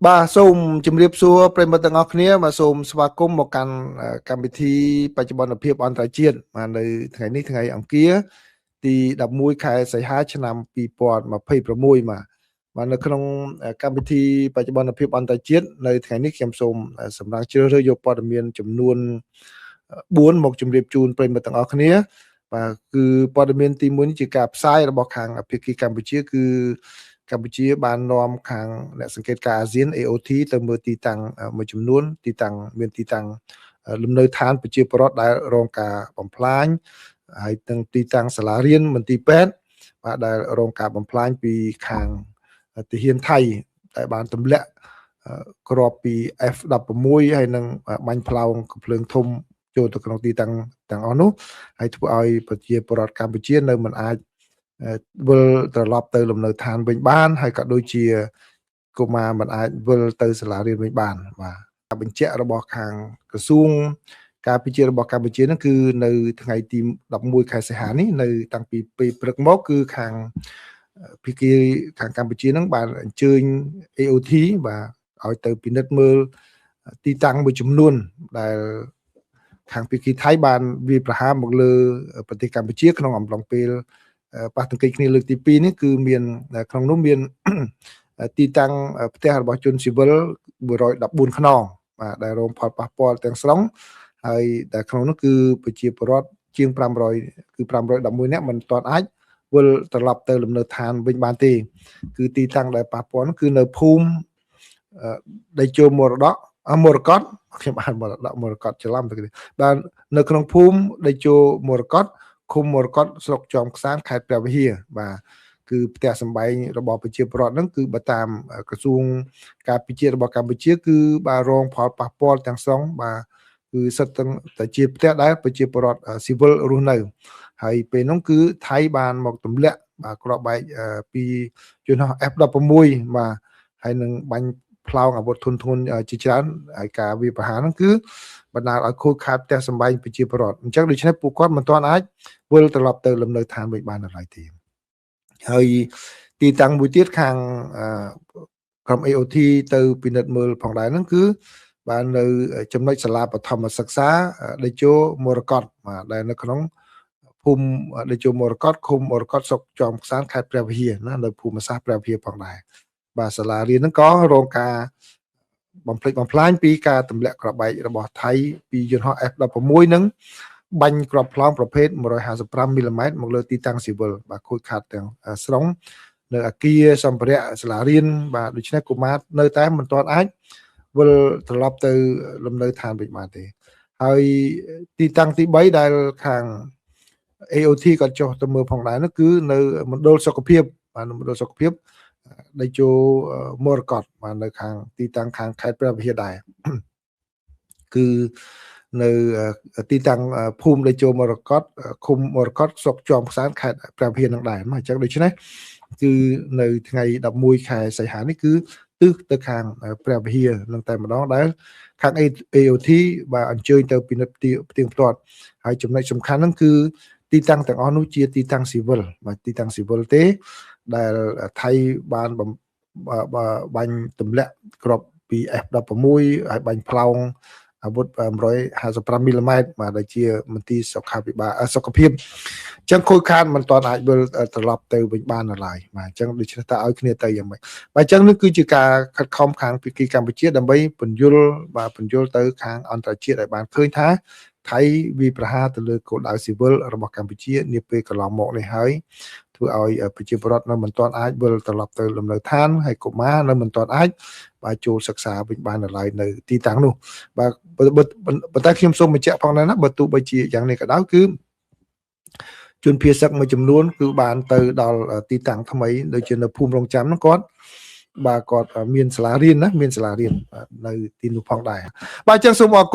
បាទសូមជម្រាបសួរប្រិយមិត្តទាំងអស់គ្នាបាទសូមស្វាគមន៍មកកាន់កម្មវិធីបច្ចុប្បន្នភាពអន្តរជាតិបាទនៅថ្ងៃនេះថ្ងៃអង្គារទី11ខែសីហាឆ្នាំ2026បាទនៅក្នុងកម្មវិធីបច្ចុប្បន្នភាពអន្តរជាតិនៅថ្ងៃនេះខ្ញុំសូមសម្រាប់ជ្រើសរើសយកព័ត៌មានចំនួន4មកជម្រាបជូនប្រិយមិត្តទាំងអស់គ្នាបាទគឺព័ត៌មានទី1នេះជាការផ្សាយរបស់ខាងភាគីកម្ពុជាគឺកម្ពុជាបាននាំខាងអ្នកសង្កេតការអាស៊ាន AOT ទៅមើលទីតាំងមួយចំនួនទីតាំងមានទីតាំងលំនៅឋានប្រជាពលរដ្ឋដែលរងការបំផ្លាញហើយទាំងទីតាំងសាលារៀនមន្ទីរពេទ្យបាទដែលរងការបំផ្លាញពីខាងទាហានថៃដែលបានទម្លាក់គ្រាប់ពី F16 ហើយនឹងបាញ់ផ្លោងកំភ្លើងធំចូលទៅក្នុងទីតាំងទាំងអស់នោះហើយធ្វើឲ្យប្រជាពលរដ្ឋកម្ពុជានៅមិនអាចវិលត្រឡប់ទៅលំនៅឋានវិញបានហើយក៏ដូចជាកុមារមិនអាចវិលទៅសាលារៀនវិញបានបាទការបញ្ជាក់របស់ខាងក្រសួងការពិជារបស់កម្ពុជាហ្នឹងគឺនៅថ្ងៃទី11ខែសីហានេះនៅតាំងពីពេលព្រឹកមកគឺខាងភាគីខាងកម្ពុជាហ្នឹងបានអញ្ជើញ AOT បាទឲ្យទៅពិនិត្យមើលទីតាំងមួយចំនួនដែលខាងភាគីថៃបានវាប្រហារមកលើប្រទេសកម្ពុជាក្នុងអំឡុងពេលប៉ះទង្គិចគ្នាលើកទី2នេះគឺមានក្នុងនោះមានទីតាំងផ្ទះរបស់ជនស៊ីវិល114ខ្នងបាទដែលរងផលប៉ះពាល់ទាំងស្រុងហើយតែក្នុងនោះគឺប្រជាពលរដ្ឋជាង500គឺ511នាក់មិនទាន់អាចវិលត្រឡប់ទៅលំនៅឋានវិញបានទេគឺទីតាំងដែលប៉ះពាល់គឺនៅភូមិដីជោមរកតខ្ញុំបានមរកតច្រឡំទៅបាទនៅក្នុងភូមិដីជោមរកតឃុំមរកតស្រុកជាំខ្សាន្តខេត្តព្រះវិហារបាទគឺផ្ទះសម្បែងរបស់ប្រជាពលរដ្ឋហ្នឹងគឺបើតាមក្រសួងការពិជារបស់កម្ពុជាគឺបាទរងផលប៉ះពាល់ទាំងស្រុងបាទគឺសិតតែជាផ្ទះដែលប្រជាពលរដ្ឋស៊ីវិលរស់នៅហើយពេលនោះគឺថៃបានមកទម្លាក់បាទគ្រាប់បែកពីយន្តហោះ F16 បាទហើយនឹងបាញ់ផ្លោងអាវុធធុនធ្ងន់ជាច្រើនហើយការវាប្រហារហ្នឹងគឺបណ្ដាលឲ្យខូចខាតផ្ទះសម្បែងប្រជាពលរដ្ឋអញ្ចឹងដូច្នេះពួកគាត់មិនទាន់អាចវិលត្រឡប់ទៅលំនៅឋានវិញបានឡើយទេហើយទីតាំងមួយទៀតខាងក្រុម AOT ទៅពិនិត្យមើលផងដែរហ្នឹងគឺបាននៅចំណុចសាលាបឋមសិក្សាដេជោមរកតបាទដែលនៅក្នុងភូមិដេជោមរកតឃុំមរកតស្រុកជាំខ្សាន្តខេត្តព្រះវិហារណានៅភូមិសាស្ត្រព្រះវិហារផងដែរបាទសាលារៀនហ្នឹងក៏រងការបំផ្លិចបំផ្លាញពីការទម្លាក់គ្រាប់បែករបស់ថៃពីយន្តហោះ F16 ហ្នឹងបាញ់គ្រាប់ផ្លោងប្រភេទ155មីលីម៉ែត្រមកលើទីតាំងស៊ីវិលបាទខូចខាតទាំងស្រុងនៅអគារសម្ភារៈសាលារៀនបាទដូច្នេះកុមារនៅតែមិនទាន់អាចវិលត្រឡប់ទៅលំនៅឋានវិញបានទេហើយទីតាំងទី3ដែលខាង AOT ក៏ចុះទៅមើលផងដែរនោះគឺនៅមណ្ឌលសុខភាពបាទមណ្ឌលសុខភាពដេជោមរកតបាទនៅខាងទីតាំងខាងខេត្តព្រះវិហារដែរគឺនៅទីតាំងភូមិដេជោមរកតឃុំមរកតស្រុកជាំខ្សាន្តខេត្តព្រះវិហារនឹងដែរអញ្ចឹងដូច្នេះគឺនៅថ្ងៃ11ខែសីហានេះគឺទិសទៅខាងព្រះវិហារនឹងតែម្ដងដែលខាង AOT បាទអញ្ជើញទៅពិនិត្យផ្ទៀងផ្ទាត់ហើយចំណុចសំខាន់ហ្នឹងគឺទីតាំងទាំងអស់នោះជាទីតាំងស៊ីវិលបាទទីតាំងស៊ីវិលទេដែលថៃបានបាញ់ទម្លាក់គ្រាប់ពី F16 ហើយបាញ់ផ្លោងអាវុធ155មីលីម៉ែត្របាទដែលជាមន្ទីរសុខភាពអញ្ចឹងខូចខាតមិនទាន់អាចវិលត្រឡប់ទៅវិញបានឡើយបាទអញ្ចឹងដូច្នេះតើឲ្យគ្នាទៅយ៉ាងម៉េចបាទអញ្ចឹងនេះគឺជាការខិតខំខាងភាគីកម្ពុជាដើម្បីពន្យល់ទៅខាងអន្តរជាតិឲ្យបានឃើញថាថៃវាប្រហារទៅលើគោលដៅស៊ីវិលរបស់កម្ពុជានាពេលកន្លងមកនេះហើយធ្វើឲ្យប្រជាពលរដ្ឋនៅមិនទាន់អាចវិលត្រឡប់ទៅលំនៅឋានហើយកុមារនៅមិនទាន់អាចបាទចូលសិក្សាវិញបានឡើយនៅទីតាំងនោះបាទប៉ុន្តែខ្ញុំសូមបញ្ជាក់ផងដែរណាបើទោះបីជាយ៉ាងនេះក៏ដោយគឺជនភៀសសឹកមួយចំនួនគឺបានទៅដល់ទីតាំងថ្មីដូចជានៅភូមិរងចាំហ្នឹងគាត់មានសាលារៀនណាមានសាលារៀននៅទីនោះផងដែរបាទអញ្ចឹងសូមអរគុណ